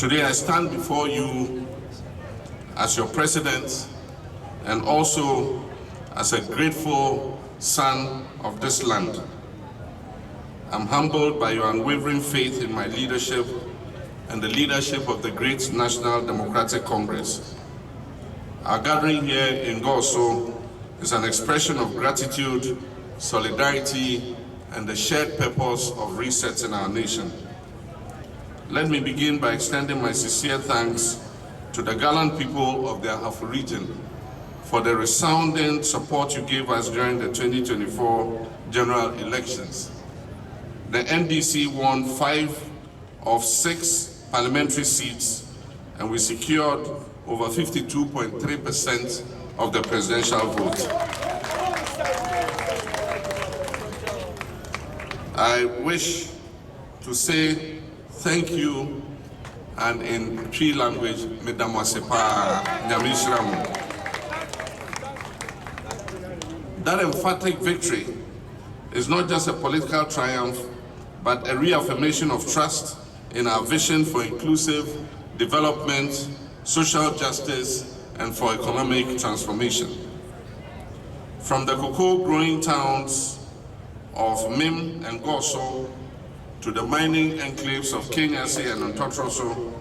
Today I stand before you as your president and also as a grateful son of this land. I'm humbled by your unwavering faith in my leadership and the leadership of the great National Democratic Congress. Our gathering here in Goso is an expression of gratitude, solidarity, and the shared purpose of resetting our nation. Let me begin by extending my sincere thanks to the gallant people of the Ahafo region for the resounding support you gave us during the 2024 general elections. The NDC won 5 of 6 parliamentary seats, and we secured over 52.3% of the presidential vote. I wish to say thank you, and in Twi language, Medamosepa Nyamishramu. That emphatic victory is not just a political triumph, but a reaffirmation of trust in our vision for inclusive development, social justice, and for economic transformation. From the cocoa growing towns of Mim and Goso to the mining enclaves of Kenyase and Ntotroso,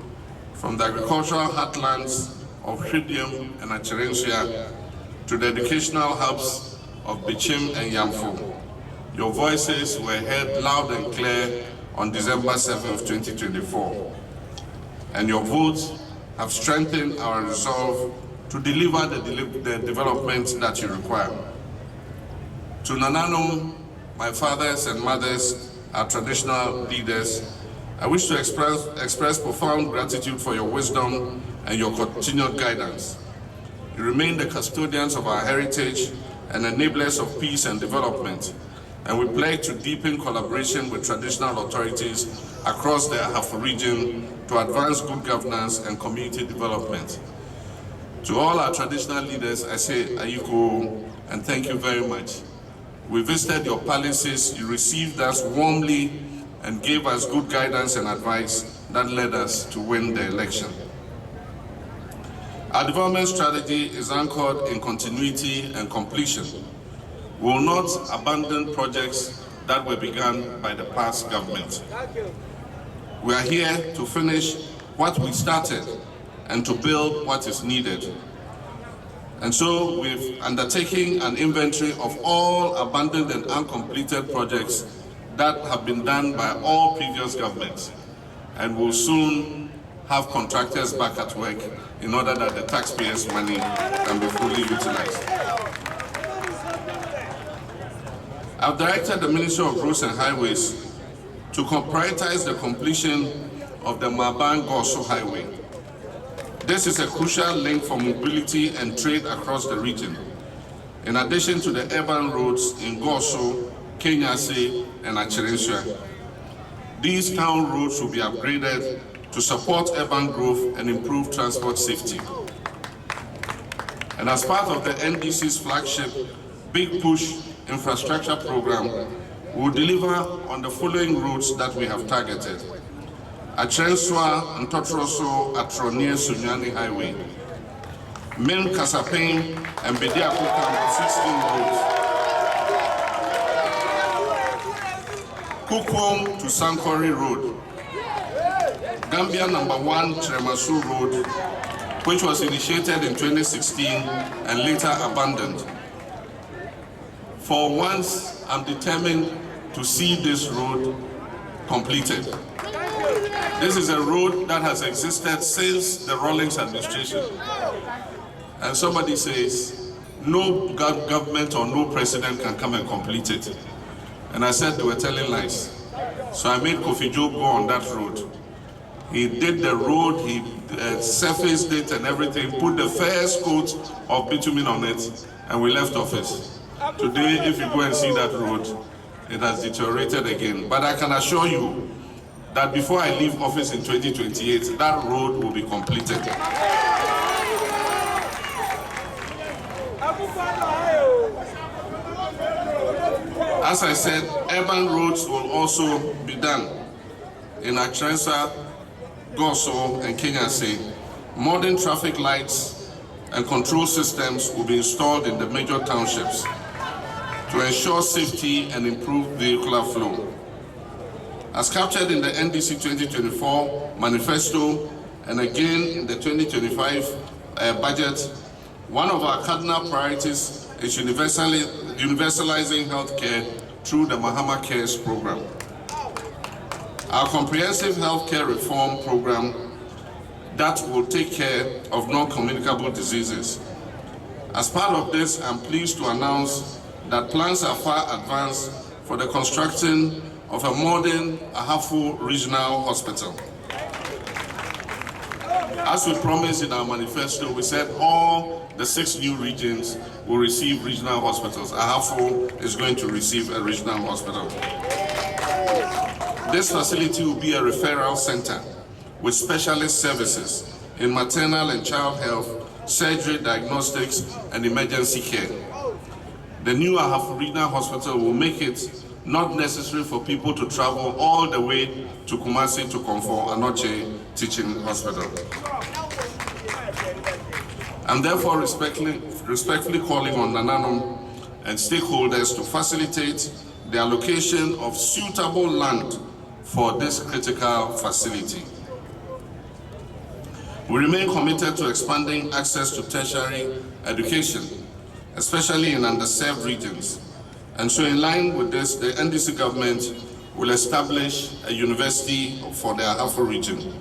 from the agricultural heartlands of Hridium and Acherensia to the educational hubs of Bichim and Yamfo, your voices were heard loud and clear on December 7th, 2024. And your votes have strengthened our resolve to deliver the development that you require. To Nananum, my fathers and mothers, our traditional leaders, I wish to express profound gratitude for your wisdom and your continued guidance. You remain the custodians of our heritage and enablers of peace and development, and we pledge to deepen collaboration with traditional authorities across the Ahafo region to advance good governance and community development. To all our traditional leaders, I say Ayiko and thank you very much. We visited your palaces, you received us warmly and gave us good guidance and advice that led us to win the election. Our development strategy is anchored in continuity and completion. We will not abandon projects that were begun by the past government. We are here to finish what we started and to build what is needed. And so we've undertaken an inventory of all abandoned and uncompleted projects that have been done by all previous governments, and will soon have contractors back at work in order that the taxpayers' money can be fully utilized. I've directed the Ministry of Roads and Highways to prioritize the completion of the Maban-Goso Highway. This is a crucial link for mobility and trade across the region, in addition to the urban roads in Goso, Kenyase, and Acherensia. These town roads will be upgraded to support urban growth and improve transport safety. And as part of the NDC's flagship Big Push infrastructure program, we will deliver on the following routes that we have targeted: Acherenswa and Ntotroso Atronie Sunyani Highway, Min Kasapeng and Bediakuka 16 roads, Kukwom to Sankori Road, Gambia number 1 Tremasu Road, which was initiated in 2016 and later abandoned. For once, I'm determined to see this road completed. This is a road that has existed since the Rawlings administration. And somebody says, no government or no president can come and complete it. And I said they were telling lies. So I made Kofi Joe go on that road. He did the road, he surfaced it and everything, put the first coat of bitumen on it, and we left office. Today, if you go and see that road, it has deteriorated again. But I can assure you that before I leave office in 2028, that road will be completed. As I said, urban roads will also be done in Acherensa, Goso, and Kenyase, modern traffic lights and control systems will be installed in the major townships to ensure safety and improve vehicular flow. As captured in the NDC 2024 manifesto and again in the 2025 budget, one of our cardinal priorities is universalizing healthcare through the MAHAMA Cares program. Our comprehensive healthcare reform program that will take care of non-communicable diseases. As part of this, I'm pleased to announce that plans are far advanced for the construction of a modern Ahafo Regional Hospital. As we promised in our manifesto, we said all the 6 new regions will receive regional hospitals. Ahafo is going to receive a regional hospital. This facility will be a referral center with specialist services in maternal and child health, surgery, diagnostics, and emergency care. The new Ahafo Regional Hospital will make it not necessary for people to travel all the way to Kumasi to Komfo Anoche Teaching Hospital. I'm therefore respectfully calling on Nananom and stakeholders to facilitate the allocation of suitable land for this critical facility. We remain committed to expanding access to tertiary education, especially in underserved regions. And so in line with this, the NDC government will establish a university for the Ahafo region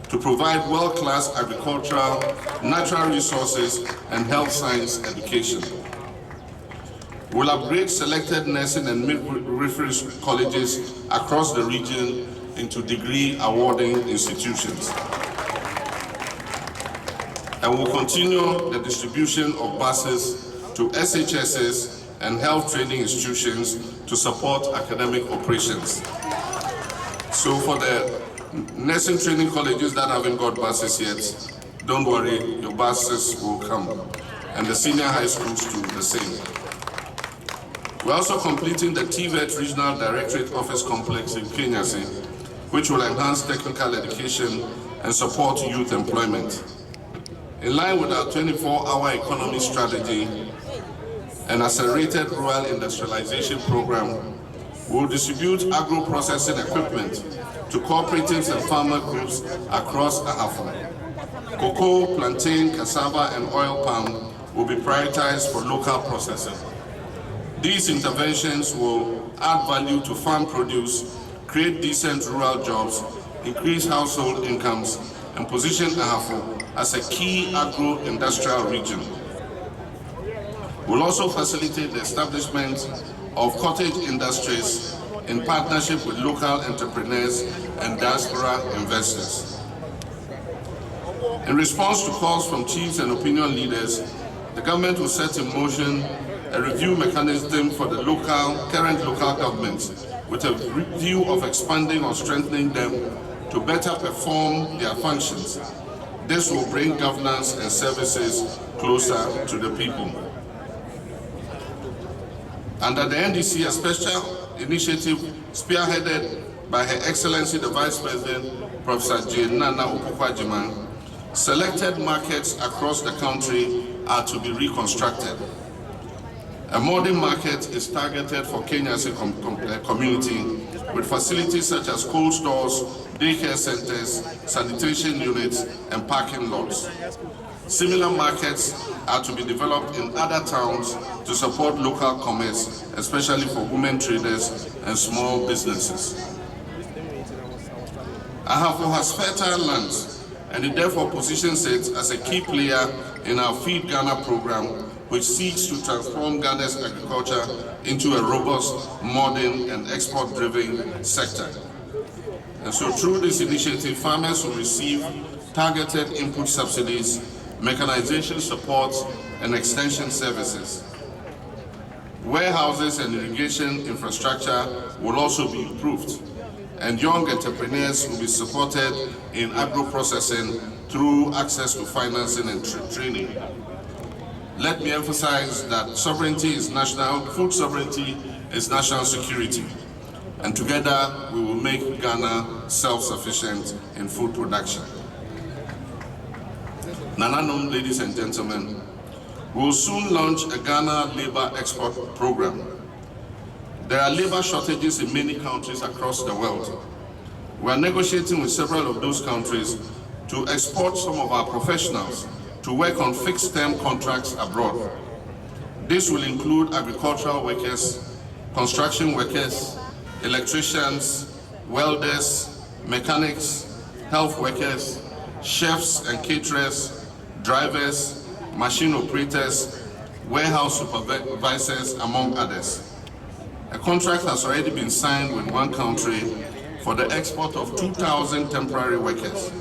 to provide world-class agricultural, natural resources, and health science education. We'll upgrade selected nursing and midwifery colleges across the region into degree-awarding institutions. And we'll continue the distribution of buses to SHSs and health training institutions to support academic operations. So for the nursing training colleges that haven't got buses yet, don't worry, your buses will come. And the senior high schools do the same. We're also completing the TVET Regional Directorate Office Complex in Kenyase, which will enhance technical education and support youth employment. In line with our 24-hour economy strategy and accelerated rural industrialization program, we'll distribute agro-processing equipment to cooperatives and farmer groups across Ahafo. Cocoa, plantain, cassava, and oil palm will be prioritized for local processing. These interventions will add value to farm produce, create decent rural jobs, increase household incomes, and position Ahafo as a key agro-industrial region. We'll also facilitate the establishment of cottage industries in partnership with local entrepreneurs and diaspora investors. In response to calls from chiefs and opinion leaders, the government will set in motion a review mechanism for the current local governments with a view of expanding or strengthening them to better perform their functions. This will bring governance and services closer to the people. Under the NDC, a special initiative spearheaded by Her Excellency the Vice President, Professor J. Nana Opoku-Agyeman, selected markets across the country are to be reconstructed. A modern market is targeted for Kenya's community with facilities such as cold stores, daycare centers, sanitation units, and parking lots. Similar markets are to be developed in other towns to support local commerce, especially for women traders and small businesses. Ahafo has fertile lands, and it therefore positions it as a key player in our Feed Ghana program, which seeks to transform Ghana's agriculture into a robust, modern, and export-driven sector. And so through this initiative, farmers will receive targeted input subsidies, mechanization support, and extension services. Warehouses and irrigation infrastructure will also be improved, and young entrepreneurs will be supported in agro-processing through access to financing and training. Let me emphasize that sovereignty is national, food sovereignty is national security, and together we will make Ghana self-sufficient in food production. Nananom, ladies and gentlemen, we will soon launch a Ghana labor export program. There are labor shortages in many countries across the world. We are negotiating with several of those countries to export some of our professionals to work on fixed-term contracts abroad. This will include agricultural workers, construction workers, electricians, welders, mechanics, health workers, chefs and caterers, drivers, machine operators, warehouse supervisors, among others. A contract has already been signed with one country for the export of 2,000 temporary workers.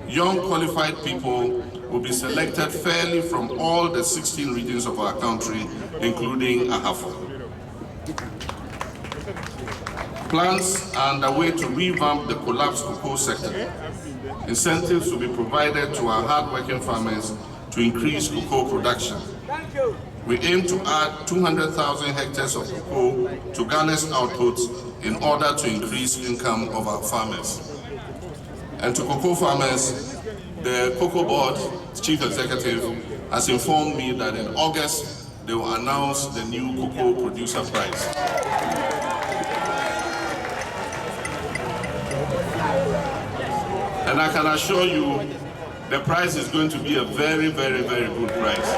Young qualified people will be selected fairly from all the 16 regions of our country, including Ahafo. Plans are underway to revamp the collapsed cocoa sector. Incentives will be provided to our hard-working farmers to increase cocoa production. We aim to add 200,000 hectares of cocoa to Ghana's output in order to increase income of our farmers. And to cocoa farmers, the Cocoa Board Chief Executive has informed me that in August, they will announce the new cocoa producer price. And I can assure you, the price is going to be a very, very, very good price.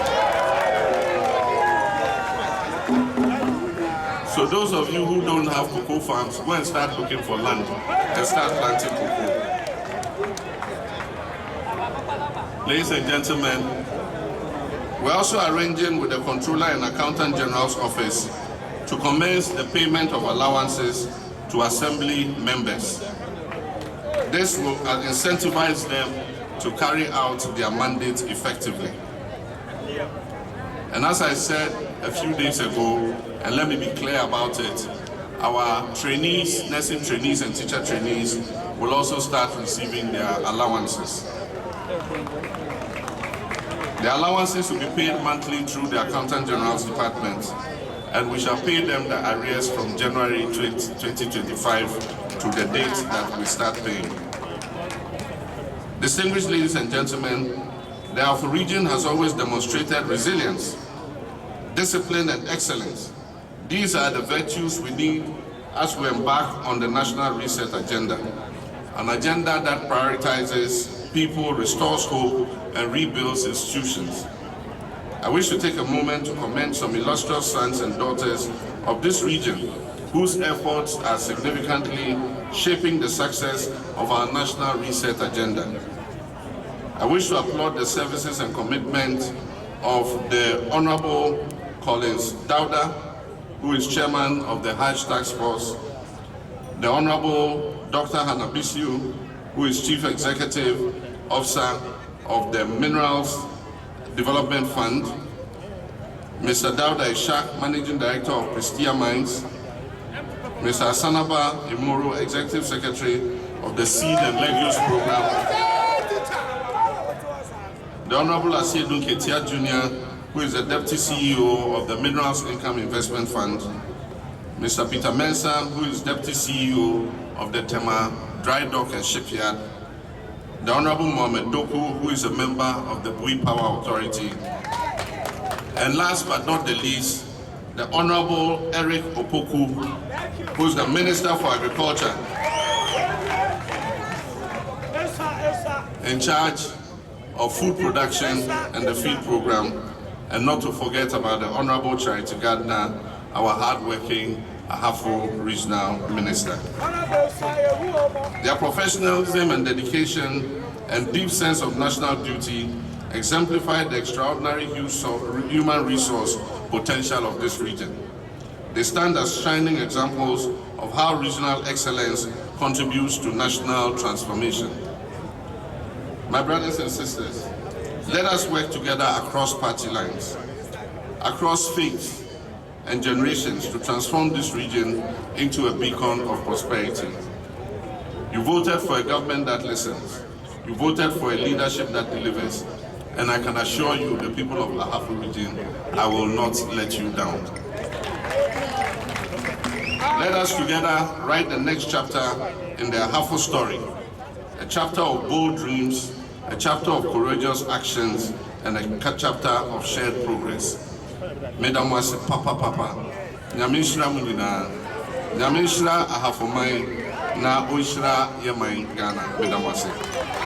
So those of you who don't have cocoa farms, go and start looking for land and start planting cocoa. Ladies and gentlemen, we're also arranging with the Comptroller and Accountant General's Office to commence the payment of allowances to Assembly members. This will incentivize them to carry out their mandate effectively. And as I said a few days ago, and let me be clear about it, our trainees, nursing trainees and teacher trainees will also start receiving their allowances. The allowances will be paid monthly through the Accountant General's Department, and we shall pay them the arrears from January 2025 to the date that we start paying. Distinguished ladies and gentlemen, the Ahafo region has always demonstrated resilience, discipline, and excellence. These are the virtues we need as we embark on the National Reset Agenda, an agenda that prioritizes people, restores hope, and rebuilds institutions. I wish to take a moment to commend some illustrious sons and daughters of this region whose efforts are significantly shaping the success of our National Reset Agenda. I wish to applaud the services and commitment of the Honorable Collins Dauda, who is Chairman of the Hajj Task Force, the Honorable Dr. Hanabisiu, who is Chief Executive Officer of the Minerals Development Fund, Mr. Dauda Ishak, Managing Director of Prestia Mines, Mr. Asanaba Imoro, Executive Secretary of the Seed and Legumes Program, the Honorable Asiedun Ketia Jr., who is the Deputy CEO of the Minerals Income Investment Fund, Mr. Peter Mensah, who is Deputy CEO of the Tema Dry Dock and Shipyard, the Honorable Mohamed Doku, who is a member of the Bui Power Authority, and last but not the least, the Honorable Eric Opoku, who is the Minister for Agriculture, in charge of food production and the feed program, and not to forget about the Honorable Charity Gardner, our hardworking Ahafo Regional Minister. Their professionalism and dedication and deep sense of national duty exemplify the extraordinary human resource potential of this region. They stand as shining examples of how regional excellence contributes to national transformation. My brothers and sisters, let us work together across party lines, across faiths and generations to transform this region into a beacon of prosperity. You voted for a government that listens. You voted for a leadership that delivers. And I can assure you, the people of Ahafo region, I will not let you down. Let us together write the next chapter in the Ahafo story. A chapter of bold dreams, a chapter of courageous actions, and a chapter of shared progress. Mesdames, Messieurs, Papa. Nyamishra Munina. Nyamishra Ahafo Mai. Na Oishra Yamai Ghana. Mesdames, Messieurs.